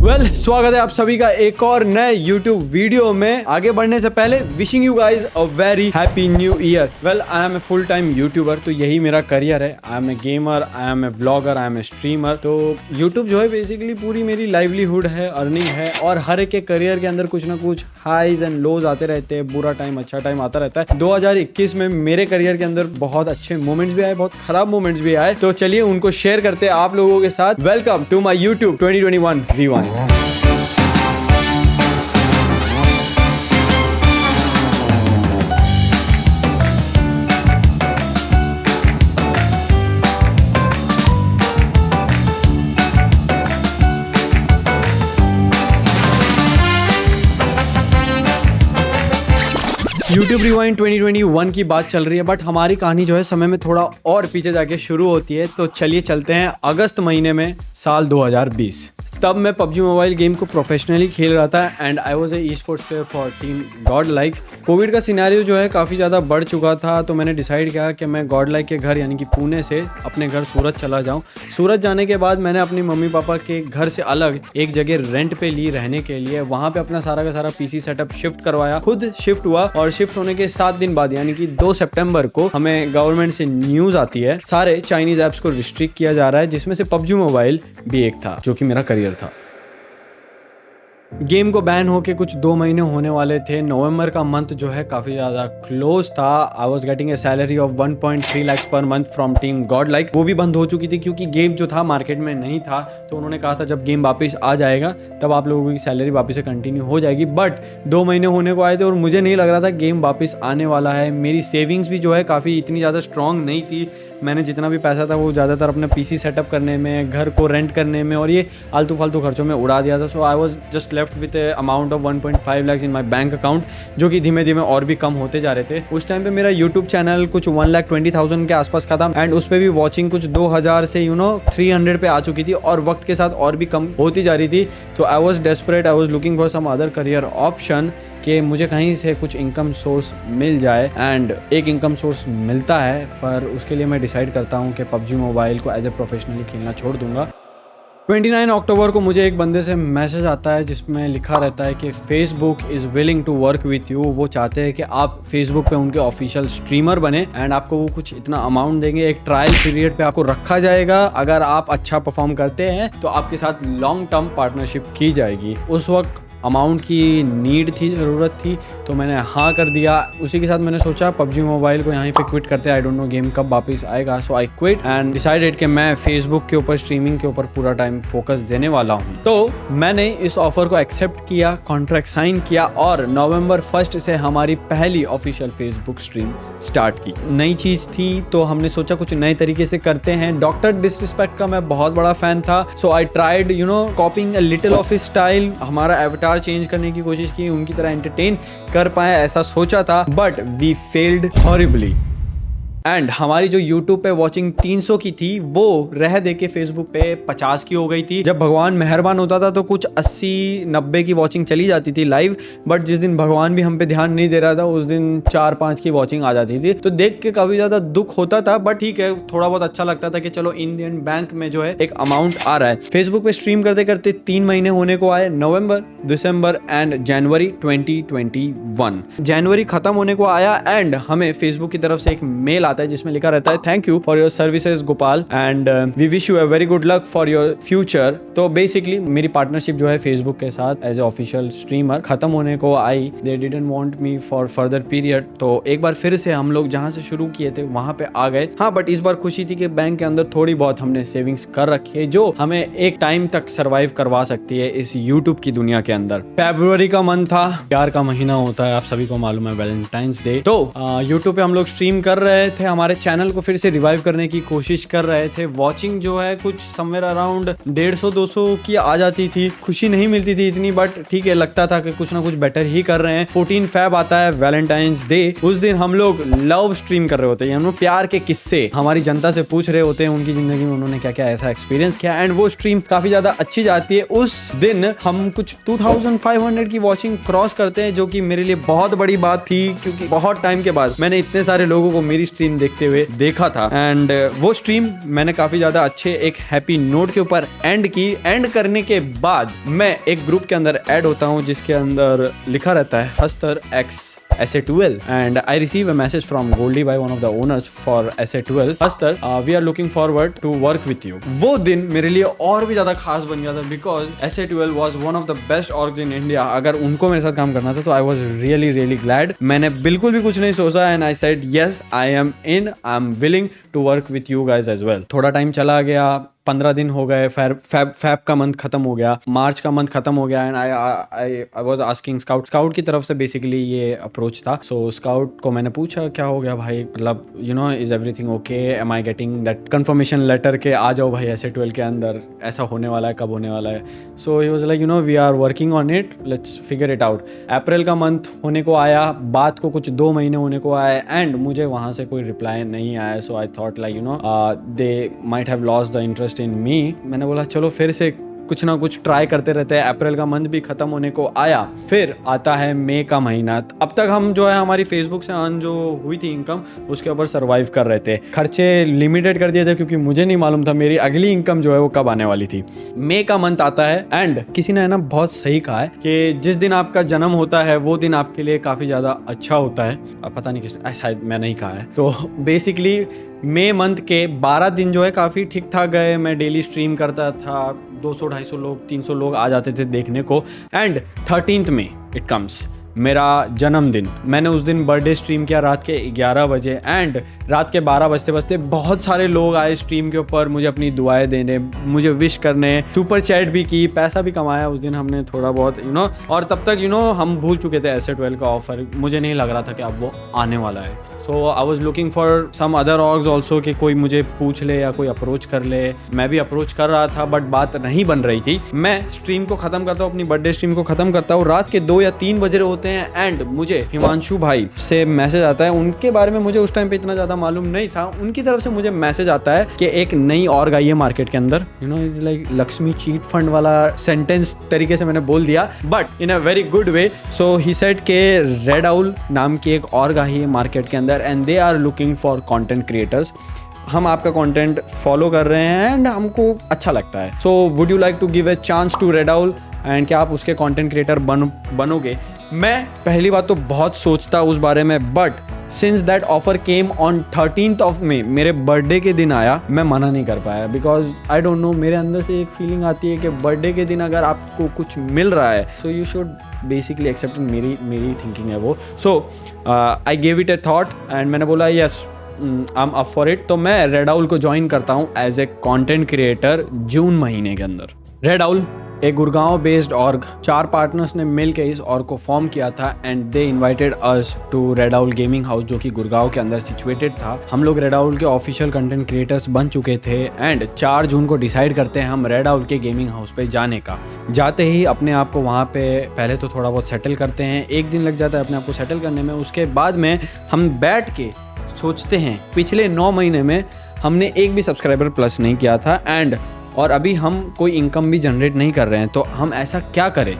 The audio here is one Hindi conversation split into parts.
स्वागत है आप सभी का एक और नए YouTube वीडियो में। आगे बढ़ने से पहले wishing you guys a very happy new year. I am a full time YouTuber, तो यही मेरा करियर है। I am a gamer, I am a vlogger, I am a streamer. तो YouTube जो है बेसिकली पूरी मेरी लाइवलीहुड है, अर्निंग है, और हर एक के करियर के अंदर कुछ ना कुछ हाईज एंड लोज आते रहते हैं। बुरा टाइम अच्छा टाइम आता रहता है। 2021 में मेरे करियर के अंदर बहुत अच्छे मोमेंट्स भी आए, बहुत खराब मोमेंट्स भी आए, तो चलिए उनको शेयर करते हैं आप लोगों के साथ। Welcome to my YouTube 2021 rewind. YouTube rewind 2021 की बात चल रही है, बट हमारी कहानी जो है समय में थोड़ा और पीछे जाके शुरू होती है। तो चलिए चलते हैं अगस्त महीने में, साल 2020। तब मैं PUBG मोबाइल गेम को प्रोफेशनली खेल रहा था and I was a esports player for team God like. Covid का सिनेरियो जो है काफ़ी ज़्यादा बढ़ चुका था, तो मैंने डिसाइड किया कि मैं गॉड लाइक के घर यानी कि पुणे से अपने घर सूरत चला जाऊँ। सूरत जाने के बाद मैंने अपनी मम्मी पापा के घर से अलग एक जगह रेंट पे ली रहने के लिए। वहाँ पे अपना सारा का सारा PC सेटअप शिफ्ट करवाया, खुद शिफ्ट हुआ, और शिफ्ट होने के 7 दिन बाद यानी कि 2 सितंबर को हमें गवर्नमेंट से न्यूज़ आती है सारे चाइनीज ऐप्स को रिस्ट्रिक्ट किया जा रहा है, जिसमें से PUBG मोबाइल भी एक था, जो कि मेरा करियर था। गेम को बैन होके कुछ 2 महीने होने वाले थे। नवंबर का मंथ जो है काफ़ी ज़्यादा क्लोज था। I was getting a salary of 1.3 lakhs per month from team God like. वो भी बंद हो चुकी थी क्योंकि गेम जो था मार्केट में नहीं था। तो उन्होंने कहा था जब गेम वापस आ जाएगा तब आप लोगों की सैलरी वापस से कंटिन्यू हो जाएगी। बट 2 महीने होने को आए थे और मुझे नहीं लग रहा था गेम वापस आने वाला है। मेरी सेविंग्स भी जो है काफ़ी इतनी ज़्यादा स्ट्रॉन्ग नहीं थी। मैंने जितना भी पैसा था वो ज़्यादातर अपने PC सेटअप करने में, घर को रेंट करने में और ये आलतू फालतू खर्चों में उड़ा दिया था। So I was just left with amount of 1.5 lakhs in my bank account, जो कि धीमे धीमे और भी कम होते जा रहे थे। उस टाइम पे मेरा यूट्यूब चैनल कुछ 1,20,000 के आसपास का था एंड उस पर भी वॉचिंग कुछ 2000 से 300 पे आ चुकी थी और वक्त के साथ और भी कम होती जा रही थी। तो I was desperate, I was looking for some other career option कि मुझे कहीं से कुछ इनकम सोर्स मिल जाए। एंड एक इनकम सोर्स मिलता है, पर उसके लिए मैं डिसाइड करता हूँ कि PUBG मोबाइल को एज ए प्रोफेशनली खेलना छोड़ दूंगा। 29 अक्टूबर को मुझे एक बंदे से मैसेज आता है जिसमें लिखा रहता है कि Facebook is willing to work with you. वो चाहते हैं कि आप फेसबुक पे उनके ऑफिशियल स्ट्रीमर बने एंड आपको वो कुछ इतना अमाउंट देंगे। एक ट्रायल पीरियड पे आपको रखा जाएगा। अगर आप अच्छा परफॉर्म करते हैं तो आपके साथ लॉन्ग टर्म पार्टनरशिप की जाएगी। उस वक्त अमाउंट की नीड थी, ज़रूरत थी, तो मैंने हाँ कर दिया। उसी के साथ मैंने सोचा PUBG मोबाइल को यहीं पे क्विट करते हैं। आई डोंट नो गेम कब वापस आएगा। सो आई क्विट एंड डिसाइडेड कि मैं फेसबुक के ऊपर, स्ट्रीमिंग के ऊपर पूरा टाइम फोकस देने वाला हूँ। तो मैंने इस ऑफर को एक्सेप्ट किया, कॉन्ट्रैक्ट साइन किया और नवंबर 1 से हमारी पहली ऑफिशियल फेसबुक स्ट्रीम स्टार्ट की। नई चीज़ थी तो हमने सोचा कुछ नए तरीके से करते हैं। डॉक्टर डिसरिस्पेक्ट का मैं बहुत बड़ा फैन था, so I tried copying a little of his style. हमारा एवटार चेंज करने की कोशिश की, उनकी तरह एंटरटेन कर पाए ऐसा सोचा था, but we failed horribly. And हमारी जो YouTube पे वॉचिंग 300 की थी वो रह दे के फेसबुक पे 50 की हो गई थी। जब भगवान मेहरबान होता था तो कुछ 80-90 की वॉचिंग चली जाती थी लाइव, बट जिस दिन भगवान भी हम पे ध्यान नहीं दे रहा था उस दिन 4-5 की वॉचिंग आ जाती थी। तो देख के काफ़ी ज़्यादा दुख होता था, बट ठीक है, थोड़ा बहुत अच्छा लगता था कि चलो इन द एंड बैंक में जो है एक अमाउंट आ रहा है। फेसबुक पे स्ट्रीम करते करते 3 महीने होने को आए, नवंबर, दिसंबर एंड जनवरी 2021। जनवरी खत्म होने को आया एंड हमें फेसबुक की तरफ से एक मेल आता है जिसमें लिखा रहता है thank you for your services Gopal and we wish you a very good luck for your future. तो बेसिकली मेरी पार्टनरशिप जो है फेसबुक के साथ एज ए ऑफिशियल स्ट्रीमर खत्म होने को आई। They didn't want me for further period. तो एक बार फिर से हम लोग जहां से शुरू किए थे वहां पे आ गए। हाँ, बट इस बार खुशी थी कि बैंक के अंदर थोड़ी बहुत हमने सेविंग्स कर रखी है जो हमें एक टाइम तक सर्वाइव करवा सकती है इस यूट्यूब की दुनिया के अंदर। फरवरी का मंथ था, प्यार का महीना होता है, आप सभी को मालूम है, वैलेंटाइंस डे। तो यूट्यूब पे हम लोग स्ट्रीम कर रहे थे, हमारे चैनल को फिर से रिवाइव करने की कोशिश कर रहे थे। वॉचिंग जो है कुछ समवेयर अराउंड 150-200 की आ जाती थी। खुशी नहीं मिलती थी इतनी, बट ठीक है, लगता था कि कुछ ना कुछ बेटर ही कर रहे हैं। 14 फेब आता है, वैलेंटाइंस डे। उस दिन हम लोग लव स्ट्रीम कर रहे होते हैं, हम लोग प्यार के किस्से हमारी जनता से पूछ रहे होते हैं, उनकी जिंदगी में उन्होंने क्या क्या ऐसा एक्सपीरियंस किया, एंड वो स्ट्रीम काफी ज्यादा अच्छी जाती है। उस दिन हम कुछ 2500 की वॉचिंग क्रॉस करते हैं, जो कि मेरे लिए बहुत बड़ी बात थी, क्योंकि बहुत टाइम के बाद मैंने इतने सारे लोगों को मेरी स्ट्रीम स्ट्रीम देखते हुए देखा था। एंड वो स्ट्रीम मैंने काफ़ी ज़्यादा अच्छे एक हैप्पी नोट के ऊपर एंड की। एंड करने के बाद मैं एक ग्रुप के अंदर ऐड होता हूँ जिसके अंदर लिखा रहता है Hastar x SA12 and I receive a message from Goldie by one of the owners for SA12. Hustar, we are looking forward to work with you. वो दिन मेरे लिए और भी ज़्यादा खास बन गया था because SA12 was one of the best orgs in India. अगर उनको मेरे साथ काम करना था तो I was really glad. मैंने बिल्कुल भी कुछ नहीं सोचा and I said yes, I am in, I am willing to work with you guys as well. थोड़ा टाइम चला गया, 15 दिन हो गए, फैब का मंथ खत्म हो गया, मार्च का मंथ खत्म हो गया and I was asking scout की तरफ से बेसिकली ये अप्रोच था। सो स्काउट को मैंने पूछा क्या हो गया भाई, मतलब you know is everything okay, am I getting that confirmation letter के आ जाओ भाई SA12 के अंदर, ऐसा होने वाला है, कब होने वाला है। So he was like you know we are working on it, let's figure it out. April का मंथ होने को आया, बात को कुछ 2 महीने होने को आया एंड मुझे वहाँ से कोई रिप्लाई नहीं आया। So I thought like you know they might have lost the interest in me. मैंने बोला चलो फिर से कुछ ना कुछ ट्राई करते रहते हैं। अप्रैल का मंथ भी खत्म होने को आया, फिर आता है मई का महीना। अब तक हम जो है हमारी फेसबुक से अर्न जो हुई थी इनकम उसके ऊपर सर्वाइव कर रहे थे। खर्चे लिमिटेड कर दिए थे क्योंकि मुझे नहीं मालूम था मेरी अगली इनकम जो है वो कब आने वाली थी। मई का मंथ आता है एंड किसी ने ना बहुत सही कहा है कि जिस दिन आपका जन्म होता है वो दिन आपके लिए काफ़ी ज़्यादा अच्छा होता है। अब पता नहीं किसने, शायद मैं नहीं कहा है। तो बेसिकली मई मंथ के 12 दिन जो है काफ़ी ठीक ठाक गए। मैं डेली स्ट्रीम करता था, 200-250 लोग 300 लोग आ जाते थे देखने को। एंड 13th में इट कम्स मेरा जन्मदिन। मैंने उस दिन बर्थडे स्ट्रीम किया रात के 11 बजे एंड रात के 12 बजते बजते बहुत सारे लोग आए स्ट्रीम के ऊपर मुझे अपनी दुआएं देने, मुझे विश करने, सुपर चैट भी की, पैसा भी कमाया उस दिन हमने थोड़ा बहुत यू नो। और तब तक यू नो हम भूल चुके थे SA12 का ऑफर, मुझे नहीं लग रहा था कि अब वो आने वाला है। So I was looking for some other orgs also कि कोई मुझे पूछ ले या कोई अप्रोच कर ले। मैं भी अप्रोच कर रहा था बट बात नहीं बन रही थी। मैं स्ट्रीम को ख़त्म करता हूँ, अपनी बर्थडे स्ट्रीम को ख़त्म करता हूँ, रात के 2 या 3 बजे होते हैं एंड मुझे हिमांशु भाई से मैसेज आता है। उनके बारे में मुझे उस टाइम पे इतना ज़्यादा मालूम नहीं था। उनकी तरफ से मुझे मैसेज आता है कि एक नई ऑर्ग आई है मार्केट के अंदर। You know is like Lakshmi chit fund वाला सेंटेंस तरीके से मैंने बोल दिया but in a very good way. So he said के रेड आउल नाम की एक ऑर्ग आई है मार्केट के अंदर and they are looking for content creators. हम आपका कंटेंट फॉलो कर रहे हैं एंड हमको अच्छा लगता है। So would you like to give a chance to Red Owl and क्या आप उसके कंटेंट क्रिएटर बनोगे? मैं पहली बात तो बहुत सोचता उस बारे में but since that offer came on 13th of May, मेरे बर्थडे के दिन आया, मैं मना नहीं कर पाया बिकॉज आई डोंट नो, मेरे अंदर से एक फीलिंग आती है कि बर्थडे के दिन अगर आपको कुछ मिल रहा है तो यू शुड बेसिकली एक्सेप्ट। मेरी थिंकिंग है वो। So I gave it a thought and मैंने बोला yes I am up for it. तो मैं रेड आउल को ज्वाइन करता हूँ as a content creator June महीने के अंदर। रेड आउल एक गुड़गांव बेस्ड ऑर्ग, 4 पार्टनर्स ने मिल के इस ऑर्ग को फॉर्म किया था and they invited us to Red Owl gaming house जो कि गुड़गांव के अंदर सिचुएटेड था। हम लोग रेड आउल के ऑफिशियल कंटेंट क्रिएटर्स बन चुके थे एंड 4 जून को डिसाइड करते हैं हम रेड आउल के गेमिंग हाउस पे जाने का। जाते ही अपने आप को वहाँ पे पहले तो थोड़ा बहुत सेटल करते हैं, 1 दिन लग जाता है अपने आप को सेटल करने में। उसके बाद में हम बैठ के सोचते हैं पिछले 9 महीने में हमने एक भी सब्सक्राइबर प्लस नहीं किया था एंड और अभी हम कोई इनकम भी जनरेट नहीं कर रहे हैं, तो हम ऐसा क्या करें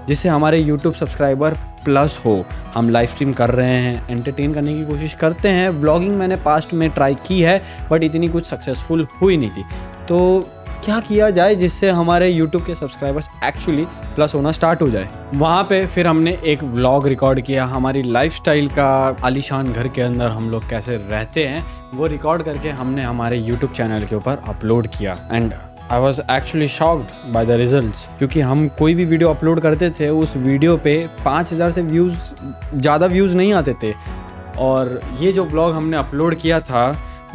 जिससे हमारे YouTube सब्सक्राइबर प्लस हो। हम लाइव स्ट्रीम कर रहे हैं, एंटरटेन करने की कोशिश करते हैं। व्लॉगिंग मैंने पास्ट में ट्राई की है बट इतनी कुछ सक्सेसफुल हुई नहीं थी। तो क्या किया जाए जिससे हमारे YouTube के सब्सक्राइबर्स एक्चुअली प्लस होना स्टार्ट हो जाए। वहाँ पे फिर हमने एक व्लॉग रिकॉर्ड किया, हमारी लाइफस्टाइल का, आलीशान घर के अंदर हम लोग कैसे रहते हैं वो रिकॉर्ड करके हमने हमारे YouTube चैनल के ऊपर अपलोड किया and I was actually shocked by the results. क्योंकि हम कोई भी वीडियो अपलोड करते थे उस वीडियो पे 5000 से ज़्यादा व्यूज़ नहीं आते थे और ये जो व्लॉग हमने अपलोड किया था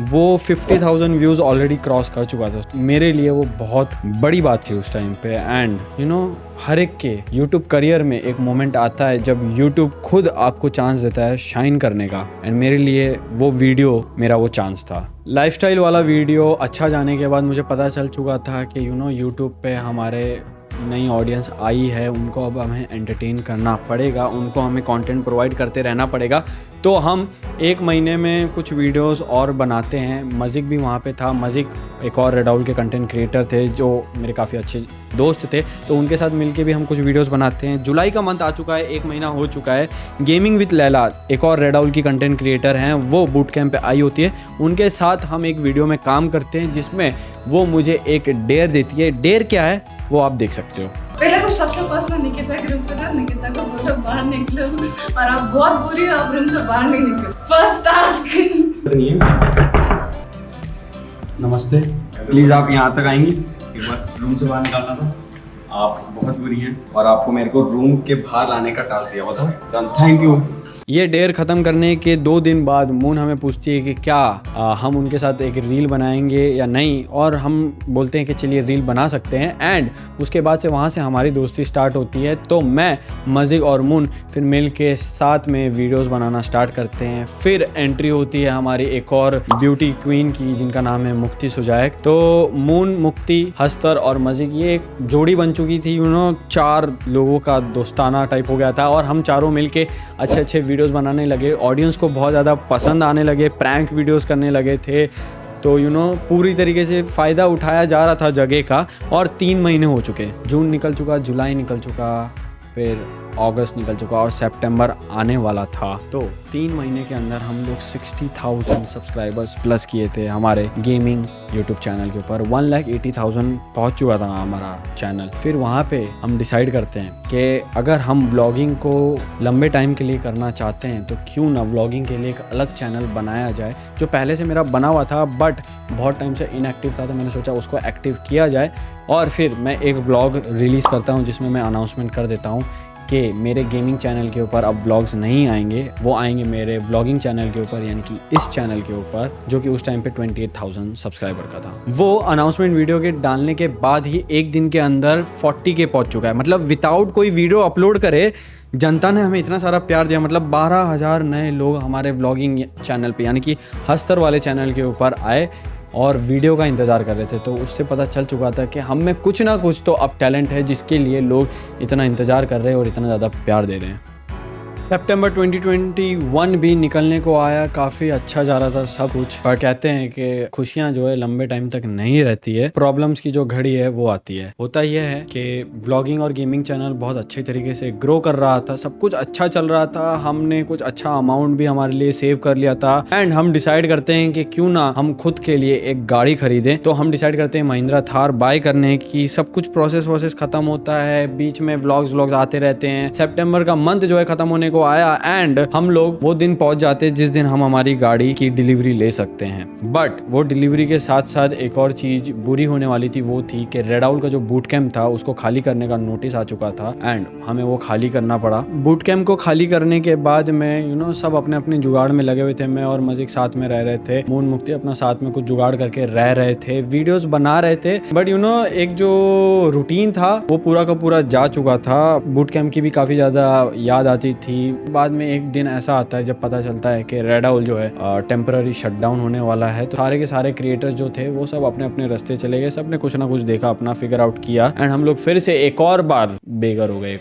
वो 50,000 व्यूज़ ऑलरेडी क्रॉस कर चुका था। मेरे लिए वो बहुत बड़ी बात थी उस टाइम पे एंड यू नो हर एक के YouTube करियर में एक मोमेंट आता है जब YouTube खुद आपको चांस देता है शाइन करने का एंड मेरे लिए वो वीडियो मेरा वो चांस था। लाइफस्टाइल वाला वीडियो अच्छा जाने के बाद मुझे पता चल चुका था कि यू नो YouTube पे हमारे नई ऑडियंस आई है, उनको अब हमें एंटरटेन करना पड़ेगा, उनको हमें कंटेंट प्रोवाइड करते रहना पड़ेगा। तो हम एक महीने में कुछ वीडियोस और बनाते हैं। मजिक भी वहाँ पे था। मजिक एक और रेडाउल के कंटेंट क्रिएटर थे जो मेरे काफ़ी अच्छे दोस्त थे, तो उनके साथ मिलके भी हम कुछ वीडियोस बनाते हैं। जुलाई का मंथ आ चुका है, एक महीना हो चुका है। गेमिंग विद लैला एक और रेडाउल की कंटेंट क्रिएटर हैं, वो बूट कैंप पे आई होती है। उनके साथ हम एक वीडियो में काम करते हैं जिसमें वो मुझे एक डेयर देती है। डेयर क्या है वो आप देख सकते हो। पहले तो सबसे फर्स्ट मैं निकिता के रूम पे था, निकिता को बोला बाहर निकलो और आप बहुत बुरी हो, आप रूम से बाहर नहीं निकलो। First task. नमस्ते, प्लीज़ आप यहाँ तक आएंगी। एक बार रूम से बाहर निकालना था, आप बहुत बुरी हैं और आपको मेरे को रूम के बाहर लाने का टास्क दिया हुआ था। Thank you. ये डेयर ख़त्म करने के 2 दिन बाद मून हमें पूछती है कि क्या हम उनके साथ एक रील बनाएंगे या नहीं, और हम बोलते हैं कि चलिए रील बना सकते हैं। एंड उसके बाद से वहाँ से हमारी दोस्ती स्टार्ट होती है। तो मैं, मजिक और मून फिर मिल के साथ में वीडियोस बनाना स्टार्ट करते हैं। फिर एंट्री होती है हमारी एक और ब्यूटी क्वीन की जिनका नाम है मुक्ति सुजायक। तो मून, मुक्ति, हस्तर और मजिक ये एक जोड़ी बन चुकी थी। 4 लोगों का दोस्ताना टाइप हो गया था और हम चारों मिल के अच्छे वीडियोस बनाने लगे। ऑडियंस को बहुत ज़्यादा पसंद आने लगे, प्रैंक वीडियोस करने लगे थे। तो पूरी तरीके से फ़ायदा उठाया जा रहा था जगह का। और 3 महीने हो चुके, जून निकल चुका, जुलाई निकल चुका, फिर अगस्त निकल चुका और सितंबर आने वाला था। तो 3 महीने के अंदर हम लोग 60,000 सब्सक्राइबर्स प्लस किए थे हमारे गेमिंग यूट्यूब चैनल के ऊपर। 1,80,000 पहुंच चुका था हमारा चैनल। फिर वहाँ पे हम डिसाइड करते हैं कि अगर हम व्लॉगिंग को लंबे टाइम के लिए करना चाहते हैं तो क्यों ना व्लॉगिंग के लिए एक अलग चैनल बनाया जाए, जो पहले से मेरा बना हुआ था बट बहुत टाइम से इनएक्टिव था। तो मैंने सोचा उसको एक्टिव किया जाए और फिर मैं एक व्लॉग रिलीज़ करता हूँ जिसमें मैं अनाउंसमेंट कर देता हूँ कि मेरे गेमिंग चैनल के ऊपर अब व्लॉग्स नहीं आएंगे, वो आएंगे मेरे व्लॉगिंग चैनल के ऊपर, यानी कि इस चैनल के ऊपर, जो कि उस टाइम पे 28,000 सब्सक्राइबर का था। वो अनाउंसमेंट वीडियो के डालने के बाद ही एक दिन के अंदर 40 के पहुंच चुका है। मतलब विदाउट कोई वीडियो अपलोड करे जनता ने हमें इतना सारा प्यार दिया। मतलब 12,000 नए लोग हमारे व्लॉगिंग चैनल पे यानी कि हस्तर वाले चैनल के ऊपर आए और वीडियो का इंतज़ार कर रहे थे। तो उससे पता चल चुका था कि हम में कुछ ना कुछ तो अब टैलेंट है जिसके लिए लोग इतना इंतज़ार कर रहे हैं और इतना ज़्यादा प्यार दे रहे हैं। सितंबर 2021 भी निकलने को आया, काफ़ी अच्छा जा रहा था सब कुछ। पर कहते हैं कि खुशियाँ जो है लंबे टाइम तक नहीं रहती है, प्रॉब्लम्स की जो घड़ी है वो आती है। होता यह है कि व्लॉगिंग और गेमिंग चैनल बहुत अच्छे तरीके से ग्रो कर रहा था, सब कुछ अच्छा चल रहा था। हमने कुछ अच्छा अमाउंट भी हमारे लिए सेव कर लिया था एंड हम डिसाइड करते हैं कि क्यों ना हम खुद के लिए एक गाड़ी खरीदें। तो हम डिसाइड करते हैं महिंद्रा थार बाय करने की। सब कुछ प्रोसेस खत्म होता है, बीच में व्लॉग्स आते रहते हैं। सितंबर का मंथ जो है खत्म होने को आया एंड हम लोग वो दिन पहुंच जाते जिस दिन हम हमारी गाड़ी की डिलीवरी ले सकते हैं। बट वो डिलीवरी के साथ साथ एक और चीज बुरी होने वाली थी, वो थी कि रेडाउल का जो बूट कैंप था उसको खाली करने का नोटिस आ चुका था एंड हमें वो खाली करना पड़ा। बूट कैंप को खाली करने के बाद में सब अपने अपने जुगाड़ में लगे हुए थे। मैं और मजिक साथ में रह रहे थे, मून, मुक्ति अपना साथ में कुछ जुगाड़ करके रह रहे थे, वीडियोस बना रहे थे। बट एक जो रूटीन था वो पूरा का पूरा जा चुका था। बूट कैंप की भी काफी ज्यादा याद आती थी। बाद में एक दिन ऐसा आता है जब पता चलता है कि रेडाउल जो है टेम्पररी शटडाउन होने वाला है। तो सारे के सारे क्रिएटर्स जो थे वो सब अपने अपने रास्ते चले गए। सब ने कुछ ना कुछ देखा, अपना फिगर आउट किया एंड हम लोग फिर से एक और बार बेघर हो गए।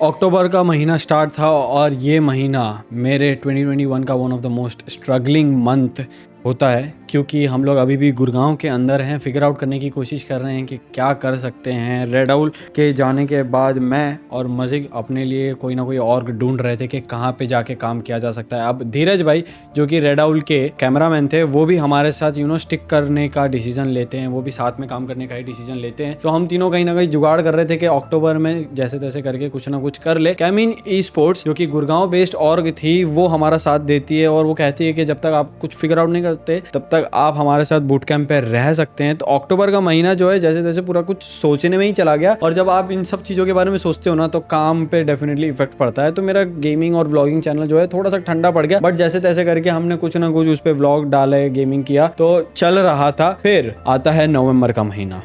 अक्टूबर का महीना स्टार्ट था और ये महीना मेरे 2021 का one of the most struggling month होता है, क्योंकि हम लोग अभी भी गुड़गांव के अंदर हैं। फिगर आउट करने की कोशिश कर रहे हैं कि क्या कर सकते हैं। रेडाउल के जाने के बाद मैं और मजिक अपने लिए कोई ना कोई और ढूंढ रहे थे कि कहाँ पे जाके काम किया जा सकता है। अब धीरज भाई जो कि रेडाउल के कैमरामैन थे वो भी हमारे साथ स्टिक करने का डिसीजन लेते हैं, वो भी साथ में काम करने का ही डिसीजन लेते हैं। तो हम तीनों कहीं ना कहीं जुगाड़ कर रहे थे कि अक्टूबर में जैसे तैसे करके कुछ ना कुछ कर ले। कैमिन ई स्पोर्ट्स जो कि गुड़गांव बेस्ड ऑर्ग थी वो हमारा साथ देती है और वो कहती है कि जब तक आप कुछ फिगर आउट नहीं करते तब तक आप हमारे साथ बूट कैंप पे रह सकते हैं। तो अक्टूबर का महीना जो है जैसे तैसे पूरा कुछ सोचने में ही चला गया। और जब आप इन सब चीज़ों के बारे में सोचते हो ना तो काम पे डेफिनेटली इफेक्ट पड़ता है। तो मेरा गेमिंग और व्लॉगिंग चैनल जो है थोड़ा सा ठंडा पड़ गया, बट जैसे तैसे करके हमने कुछ ना कुछ उस पर व्लॉग डाले, गेमिंग किया, तो चल रहा था। फिर आता है नवंबर का महीना।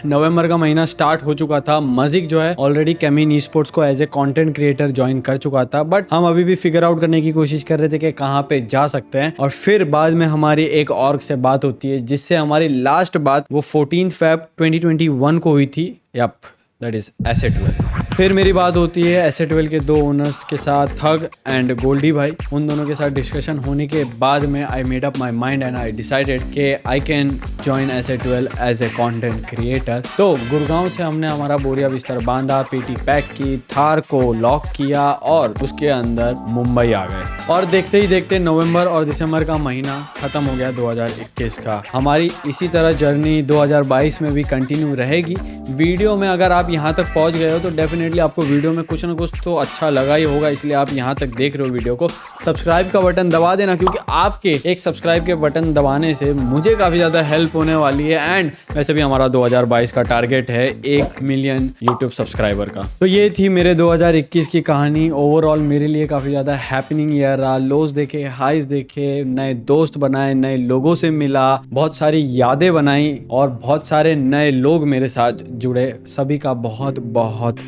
नवंबर का महीना स्टार्ट हो चुका था। मजिक जो है ऑलरेडी कैमिन ई स्पोर्ट्स को as a content creator join कर चुका था, बट हम अभी भी फिगर आउट करने की कोशिश कर रहे थे कि कहाँ पे जा सकते हैं। और फिर बाद में हमारी एक ऑर्ग से बात होती है जिससे हमारी लास्ट बात वो 14 Feb 2021 को हुई थी। That is asset-well. फिर मेरी बात होती है एसेट-वेल के दो ओनर्स के साथ, थग एंड गोल्डी भाई। उन दोनों के साथ डिस्कशन होने के बाद में I made up my mind and I decided कि आई कैन जॉइन एसेट-वेल एज ए कंटेंट क्रिएटर। तो गुड़गांव से हमने हमारा बोरिया बिस्तर बांधा, पेटी पैक की, थार को लॉक किया और उसके अंदर मुंबई आ गए। और देखते ही देखते नवंबर और दिसंबर का महीना खत्म हो गया 2021 का। हमारी इसी तरह जर्नी 2022 में भी कंटिन्यू रहेगी। वीडियो में अगर आप यहाँ तक पहुँच गए हो तो डेफिनेटली आपको वीडियो में कुछ ना कुछ तो अच्छा लगा ही होगा, इसलिए आप यहाँ तक देख रहे हो वीडियो को। सब्सक्राइब का बटन दबा देना, क्योंकि आपके एक सब्सक्राइब के बटन दबाने से मुझे काफ़ी ज़्यादा हेल्प होने वाली है। एंड वैसे भी हमारा 2022 का टारगेट है 1 मिलियन यूट्यूब सब्सक्राइबर का। तो ये थी मेरे 2021 की कहानी। ओवरऑल मेरे लिए काफ़ी ज़्यादा हैपनिंग ईयर रहा। लोज देखे, हाइज देखे, नए दोस्त बनाए, नए लोगों से मिला, बहुत सारी यादें बनाई और बहुत सारे नए लोग मेरे साथ जुड़े। सभी का बहुत बहुत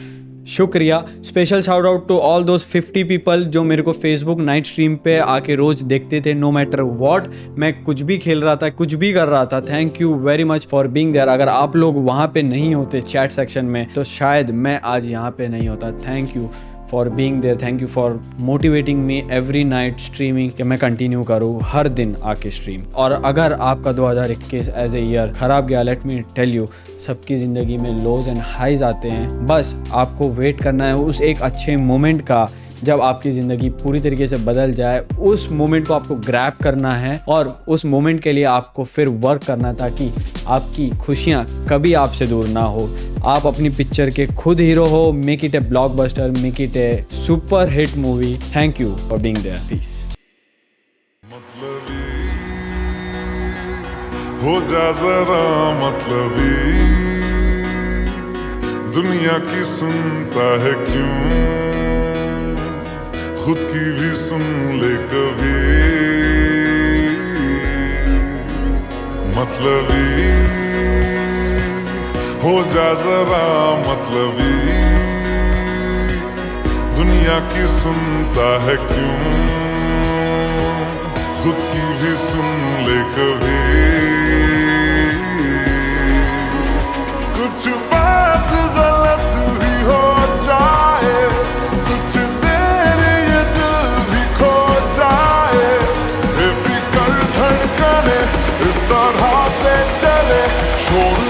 शुक्रिया। Special shout out to all those 50 people जो मेरे को फेसबुक नाइट स्ट्रीम पे आके रोज देखते थे, नो मैटर व्हाट मैं कुछ भी खेल रहा था, कुछ भी कर रहा था। Thank you very much for being there. अगर आप लोग वहाँ पे नहीं होते चैट सेक्शन में तो शायद मैं आज यहाँ पे नहीं होता। Thank you for being there, thank you for motivating me every night streaming कि मैं कंटिन्यू करूँ हर दिन आके स्ट्रीम। और अगर आपका 2021 एज ए ईयर ख़राब गया, लेट मी टेल यू, सबकी ज़िंदगी में लोज एंड हाइज आते हैं। बस आपको वेट करना है उस एक अच्छे मोमेंट का जब आपकी ज़िंदगी पूरी तरीके से बदल जाए। उस मोमेंट को आपको ग्रैब करना है और उस मोमेंट के लिए आपको फिर वर्क करना है ताकि आपकी खुशियाँ कभी आपसे दूर ना हो। आप अपनी पिक्चर के खुद हीरो हो। Make it a blockbuster, make it a super hit movie. Thank you for being there. Peace. हो जा जरा मतलबी, दुनिया की सुनता है क्यों, खुद की भी सुन ले कभी। मतलबी हो जा जरा मतलबी, दुनिया की सुनता है क्यों, खुद की भी सुन ले कभी। कुछ बात गलत ही हो जाए, कुछ देर ये दिल भी खो जाए, बेफिक्र धड़कने इस तरह से चले, शोर